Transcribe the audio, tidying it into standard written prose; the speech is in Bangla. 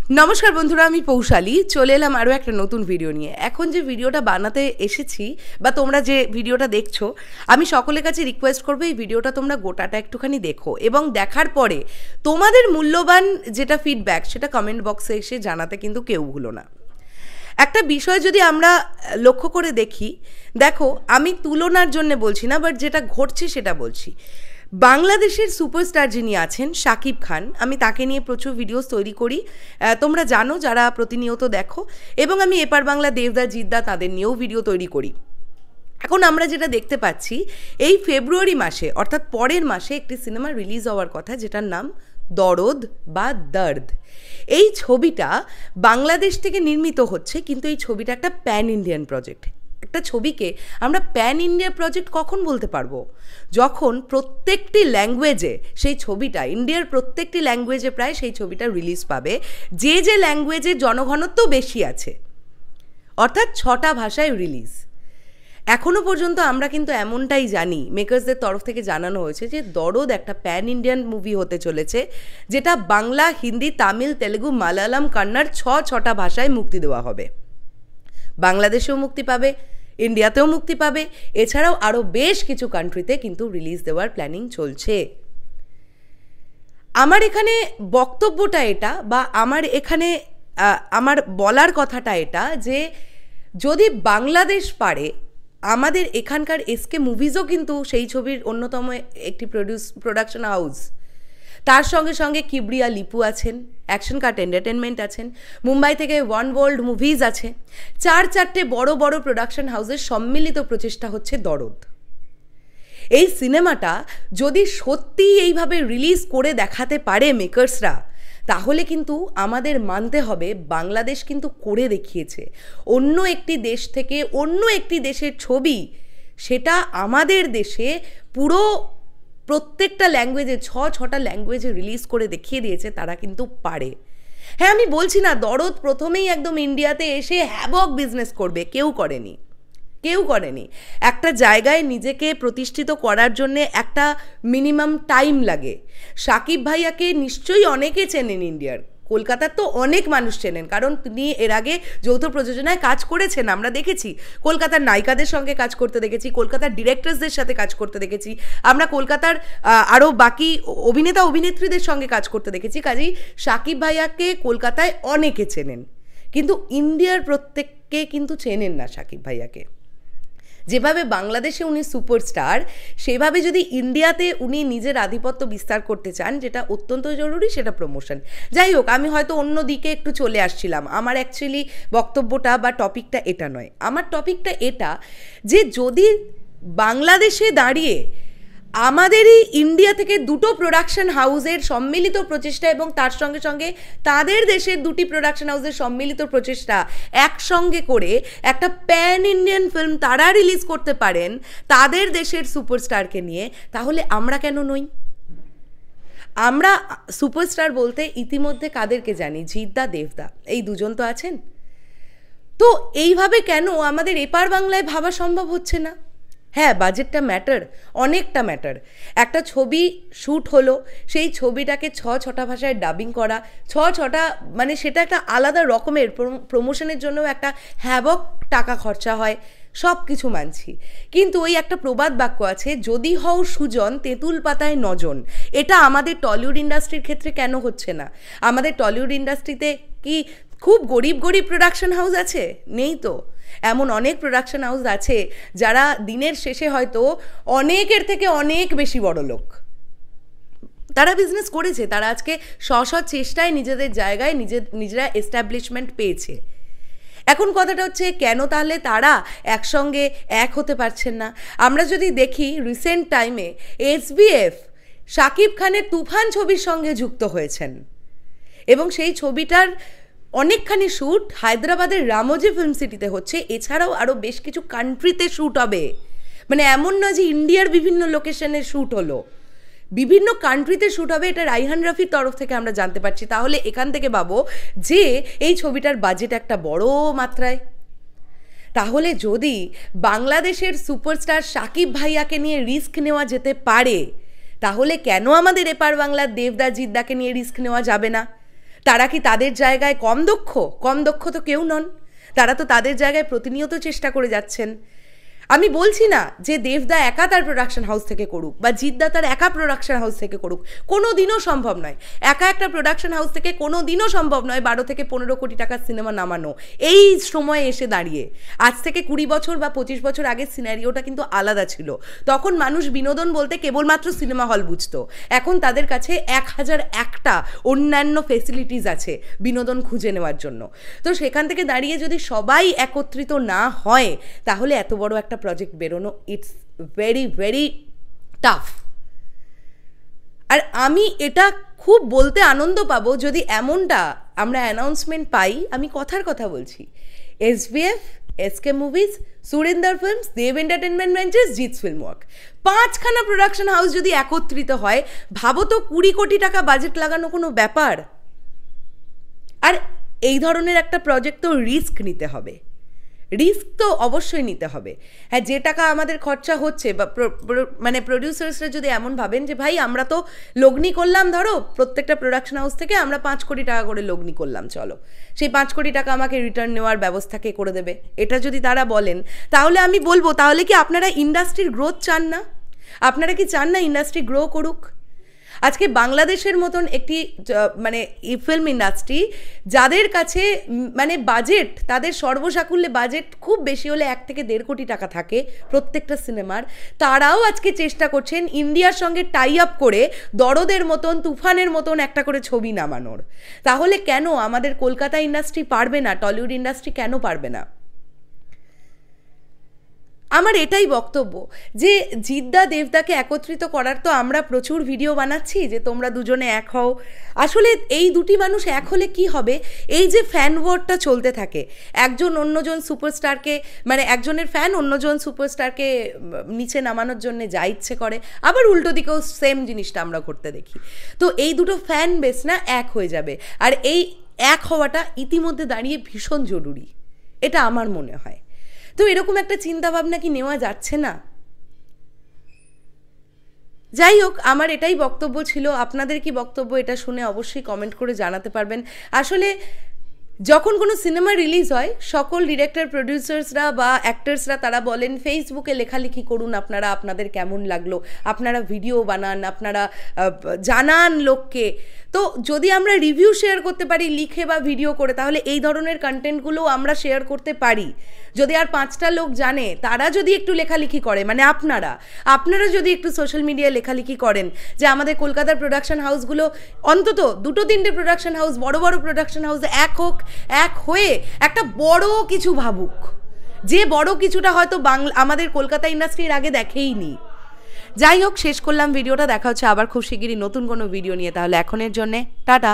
নমস্কার বন্ধুরা, আমি পৌশালী চলে এলাম আরও একটা নতুন ভিডিও নিয়ে। এখন যে ভিডিওটা বানাতে এসেছি বা তোমরা যে ভিডিওটা দেখছো, আমি সকলের কাছে রিকোয়েস্ট করবো এই ভিডিওটা তোমরা গোটাটা একটুখানি দেখো এবং দেখার পরে তোমাদের মূল্যবান যেটা ফিডব্যাক সেটা কমেন্ট বক্সে এসে জানাতে কিন্তু কেউ ভুলো না। একটা বিষয় যদি আমরা লক্ষ্য করে দেখি, দেখো আমি তুলনার জন্য বলছি না, বাট যেটা ঘটছে সেটা বলছি। বাংলাদেশের সুপারস্টার যিনি আছেন শাকিব খান, আমি তাকে নিয়ে প্রচুর ভিডিওস তৈরি করি, তোমরা জানো যারা প্রতিনিয়ত দেখো, এবং আমি এপার বাংলা দেবদা জিদ্দা তাদের নিয়েও ভিডিও তৈরি করি। এখন আমরা যেটা দেখতে পাচ্ছি, এই ফেব্রুয়ারি মাসে অর্থাৎ পরের মাসে একটি সিনেমা রিলিজ হওয়ার কথা যেটার নাম দরদ বা দর্দ। এই ছবিটা বাংলাদেশ থেকে নির্মিত হচ্ছে, কিন্তু এই ছবিটা একটা প্যান ইন্ডিয়ান প্রজেক্ট। একটা ছবিকে আমরা প্যান ইন্ডিয়া প্রজেক্ট কখন বলতে পারবো? যখন প্রত্যেকটি ল্যাঙ্গুয়েজে সেই ছবিটা, ইন্ডিয়ার প্রত্যেকটি ল্যাঙ্গুয়েজে প্রায় সেই ছবিটা রিলিজ পাবে, যে যে ল্যাঙ্গুয়েজে জনঘনত্ব বেশি আছে, অর্থাৎ 6টা ভাষায় রিলিজ। এখনও পর্যন্ত আমরা কিন্তু এমনটাই জানি, মেকার্সদের তরফ থেকে জানানো হয়েছে যে দরদ একটা প্যান ইন্ডিয়ান মুভি হতে চলেছে, যেটা বাংলা, হিন্দি, তামিল, তেলেগু, মালায়ালাম, কান্নাড় 6টা ভাষায় মুক্তি দেওয়া হবে। বাংলাদেশেও মুক্তি পাবে, ইন্ডিয়াতেও মুক্তি পাবে, এছাড়াও আরও বেশ কিছু কান্ট্রিতে কিন্তু রিলিজ দেওয়ার প্ল্যানিং চলছে। আমার এখানে বক্তব্যটা এটা, বা আমার এখানে আমার বলার কথাটা এটা যে যদি বাংলাদেশ পারে, আমাদের এখানকার এসকে মুভিজও কিন্তু সেই ছবির অন্যতম একটি প্রোডাকশন হাউস। তার সঙ্গে সঙ্গে কিবরিয়া লিপু আছেন, অ্যাকশন কাট এন্টারটেনমেন্ট আছেন, মুম্বাই থেকে ওয়ান ওয়ার্ল্ড মুভিজ আছে। 4-4টে বড় বড় প্রোডাকশন হাউসের সম্মিলিত প্রচেষ্টা হচ্ছে দরদ। এই সিনেমাটা যদি সত্যি এইভাবে রিলিজ করে দেখাতে পারে মেকার্সরা, তাহলে কিন্তু আমাদের মানতে হবে বাংলাদেশ কিন্তু করে দেখিয়েছে। অন্য একটি দেশ থেকে অন্য একটি দেশের ছবি, সেটা আমাদের দেশে পুরো প্রত্যেকটা ল্যাঙ্গুয়েজে 6টা ল্যাঙ্গুয়েজে রিলিজ করে দেখিয়ে দিয়েছে তারা কিন্তু পারে। হ্যাঁ, আমি বলছি না দরদ প্রথমেই একদম ইন্ডিয়াতে এসে হ্যাভক বিজনেস করবে, কেউ করেনি। একটা জায়গায় নিজেকে প্রতিষ্ঠিত করার জন্যে একটা মিনিমাম টাইম লাগে। শাকিব ভাইয়াকে নিশ্চয়ই অনেকে চেনেন ইন্ডিয়ার, কলকাতার তো অনেক মানুষ চেনেন, কারণ তিনি এর আগে যৌথ প্রযোজনায় কাজ করেছেন, আমরা দেখেছি। কলকাতার নায়িকাদের সঙ্গে কাজ করতে দেখেছি, কলকাতার ডিরেক্টরসদের সাথে কাজ করতে দেখেছি, আমরা কলকাতার আরও বাকি অভিনেতা অভিনেত্রীদের সঙ্গে কাজ করতে দেখেছি। কাজেই শাকিব ভাইয়াকে কলকাতায় অনেকে চেনেন, কিন্তু ইন্ডিয়ার প্রত্যেককে কিন্তু চেনেন না শাকিব ভাইয়াকে। যেভাবে বাংলাদেশে উনি সুপারস্টার, সেভাবে যদি ইন্ডিয়াতে উনি নিজের আধিপত্য বিস্তার করতে চান, যেটা অত্যন্ত জরুরি, সেটা প্রমোশন। যাই হোক, আমি হয়তো অন্য দিকে একটু চলে আসছিলাম। আমার অ্যাকচুয়ালি বক্তব্যটা বা টপিকটা এটা নয়। আমার টপিকটা এটা যে যদি বাংলাদেশে দাঁড়িয়ে আমাদেরই ইন্ডিয়া থেকে 2টো প্রোডাকশন হাউসের সম্মিলিত প্রচেষ্টা এবং তার সঙ্গে সঙ্গে তাদের দেশের 2টি প্রোডাকশন হাউসের সম্মিলিত প্রচেষ্টা একসঙ্গে করে একটা প্যান ইন্ডিয়ান ফিল্ম তারা রিলিজ করতে পারেন তাদের দেশের সুপারস্টারকে নিয়ে, তাহলে আমরা কেন নই? আমরা সুপারস্টার বলতে ইতিমধ্যে কাদেরকে জানি? জিদ্দা, দেবদা, এই দুজন তো আছেন। তো এইভাবে কেন আমাদের এপার বাংলায় ভাবা সম্ভব হচ্ছে না? হ্যাঁ, বাজেটটা ম্যাটার, অনেকটা ম্যাটার। একটা ছবি শ্যুট হলো, সেই ছবিটাকে 6টা ভাষায় ডাবিং করা, 6টা মানে সেটা একটা আলাদা রকমের প্রমোশনের জন্য একটা হ্যাভক টাকা খরচা হয়, সব কিছু মানছি। কিন্তু ওই একটা প্রবাদ বাক্য আছে, যদি হও সুজন তেঁতুল পাতায় নজন। এটা আমাদের টলিউড ইন্ডাস্ট্রির ক্ষেত্রে কেন হচ্ছে না? আমাদের টলিউড ইন্ডাস্ট্রিতে কি খুব গরিব প্রোডাকশন হাউস আছে? নেই তো। এমন অনেক প্রোডাকশন হাউস আছে যারা দিনের শেষে হয়তো অনেকের থেকে অনেক বেশি বড় লোক। তারা বিজনেস করেছে, তারা আজকে স্ব চেষ্টায় নিজেদের জায়গায় নিজেরা এস্টাবলিশমেন্ট পেয়েছে। এখন কথাটা হচ্ছে, কেন তাহলে তারা একসঙ্গে এক হতে পারছেন না? আমরা যদি দেখি রিসেন্ট টাইমে SBF শাকিব খানের তুফান ছবির সঙ্গে যুক্ত হয়েছেন, এবং সেই ছবিটার অনেকখানি শ্যুট হায়দ্রাবাদের রামোজি ফিল্ম সিটিতে হচ্ছে, এছাড়াও আরও বেশ কিছু কান্ট্রিতে শ্যুট হবে। মানে এমন নয় যে ইন্ডিয়ার বিভিন্ন লোকেশনে শ্যুট হলো, বিভিন্ন কান্ট্রিতে শ্যুট হবে। এটা রাইহান রাফির তরফ থেকে আমরা জানতে পারছি। তাহলে এখান থেকে ভাবো যে এই ছবিটার বাজেট একটা বড় মাত্রায়। তাহলে যদি বাংলাদেশের সুপারস্টার শাকিব ভাইয়াকে নিয়ে রিস্ক নেওয়া যেতে পারে, তাহলে কেন আমাদের এপার বাংলার দেবদা জিদ্দাকে নিয়ে রিস্ক নেওয়া যাবে না? তারা কি তাদের জায়গায় কম দক্ষ? কম দক্ষ তো কেউ নন, তারা তো তাদের জায়গায় প্রতিনিয়ত চেষ্টা করে যাচ্ছেন। আমি বলছি না যে দেবদা একা তার প্রোডাকশন হাউস থেকে করুক বা জিদ্দা তার একা প্রোডাকশন হাউস থেকে করুক, কোনো দিনও সম্ভব নয়। একা একটা প্রোডাকশন হাউস থেকে কোনো দিনও সম্ভব নয় 12 থেকে 15 কোটি টাকার সিনেমা নামানো এই সময়ে এসে দাঁড়িয়ে। আজ থেকে 20 বছর বা 25 বছর আগের সিনারিওটা কিন্তু আলাদা ছিল। তখন মানুষ বিনোদন বলতে কেবলমাত্র সিনেমা হল বুঝতো। এখন তাদের কাছে 1001টা অন্যান্য ফেসিলিটিস আছে বিনোদন খুঁজে নেওয়ার জন্য। তো সেখান থেকে দাঁড়িয়ে যদি সবাই একত্রিত না হয় তাহলে এত বড় একটা প্রজেক্ট বেরোনো ইটস ভেরি ভেরি টাফ। আর আমি এটা খুব বলতে আনন্দ পাবো যদি এমনটা আমরা অ্যানাউন্সমেন্ট পাই। আমি কথার কথা বলছি, SBF, SK movies, Surinder films, Dev entertainment ventures, Jeetz film work, 5খানা প্রোডাকশন হাউস যদি একত্রিত হয়, ভাবো তো 20 কোটি টাকা বাজেট লাগানো কোনো ব্যাপার? আর এই ধরনের একটা প্রজেক্ট তো রিস্ক নিতে হবে, রিস্ক তো অবশ্যই নিতে হবে। হ্যাঁ, যে টাকা আমাদের খরচা হচ্ছে বা মানে প্রডিউসার্সরা যদি এমন ভাবেন যে ভাই আমরা তো লগ্নি করলাম, ধরো প্রত্যেকটা প্রোডাকশন হাউস থেকে আমরা 5 কোটি টাকা করে লগ্নি করলাম, চলো সেই 5 কোটি টাকা আমাকে রিটার্ন নেওয়ার ব্যবস্থা কে করে দেবে, এটা যদি তারা বলেন, তাহলে আমি বলবো তাহলে কি আপনারা ইন্ডাস্ট্রির গ্রোথ চান না? আপনারা কি চান না ইন্ডাস্ট্রি গ্রো করুক? আজকে বাংলাদেশের মতন একটি মানে ফিল্ম ইন্ডাস্ট্রি যাদের কাছে মানে বাজেট, তাদের সর্বসাকুল্যে বাজেট খুব বেশি হলে 1 থেকে 1.5 কোটি টাকা থাকে প্রত্যেকটা সিনেমার, তারাও আজকে চেষ্টা করছেন ইন্ডিয়ার সঙ্গে টাই আপ করে দরদের মতন, তুফানের মতন একটা করে ছবি নামানোর। তাহলে কেন আমাদের কলকাতা ইন্ডাস্ট্রি পারবে না? টলিউড ইন্ডাস্ট্রি কেন পারবে না? আমার এটাই বক্তব্য যে জিদ্দা দেবদাকে একত্রিত করার তো আমরা প্রচুর ভিডিও বানাচ্ছি যে তোমরা দুজনে এক হও। আসলে এই দুটি মানুষ এক হলে কি হবে? এই যে ফ্যান ওয়ারটা চলতে থাকে, একজন অন্যজন সুপারস্টারকে মানে একজনের ফ্যান অন্যজন সুপারস্টারকে নিচে নামানোর জন্য যা ইচ্ছে করে, আবার উল্টো দিকেও সেম জিনিসটা আমরা করতে দেখি। তো এই দুটো ফ্যান বেস না এক হয়ে যাবে, আর এই এক হওয়াটা ইতিমধ্যে দাঁড়িয়ে ভীষণ জরুরি, এটা আমার মনে হয়। তো এরকম একটা চিন্তা ভাবনা কি নেওয়া যাচ্ছে না? যাই হোক, আমার এটাই বক্তব্য ছিল। আপনাদের কি বক্তব্য এটা শুনে অবশ্যই কমেন্ট করে জানাতে পারবেন। আসলে যখন কোনো সিনেমা রিলিজ হয়, সকল ডিরেক্টর, প্রডিউসার্সরা বা অ্যাক্টার্সরা তারা বলেন ফেসবুকে লেখালেখি করুন আপনারা, আপনাদের কেমন লাগলো, আপনারা ভিডিও বানান, আপনারা জানান লোককে। তো যদি আমরা রিভিউ শেয়ার করতে পারি লিখে বা ভিডিও করে, তাহলে এই ধরনের কন্টেন্টগুলোও আমরা শেয়ার করতে পারি। যদি আর 5টা লোক জানে, তারা যদি একটু লেখালেখি করে, মানে আপনারা যদি একটু সোশ্যাল মিডিয়ায় লেখালেখি করেন যে আমাদের কলকাতার প্রোডাকশন হাউসগুলো অন্তত 2-3টে প্রোডাকশন হাউস, বড় বড় প্রোডাকশন হাউস এক হয়ে একটা বড় কিছু ভাবুক, যে বড় কিছুটা হয়তো আমাদের কলকাতা ইন্ডাস্ট্রির আগে দেখেইনি। যাই হোক, শেষ করলাম ভিডিওটা। দেখা হচ্ছে আবার খুব শিগগিরই নতুন কোনো ভিডিও নিয়ে। তাহলে এখনের জন্যে টাটা।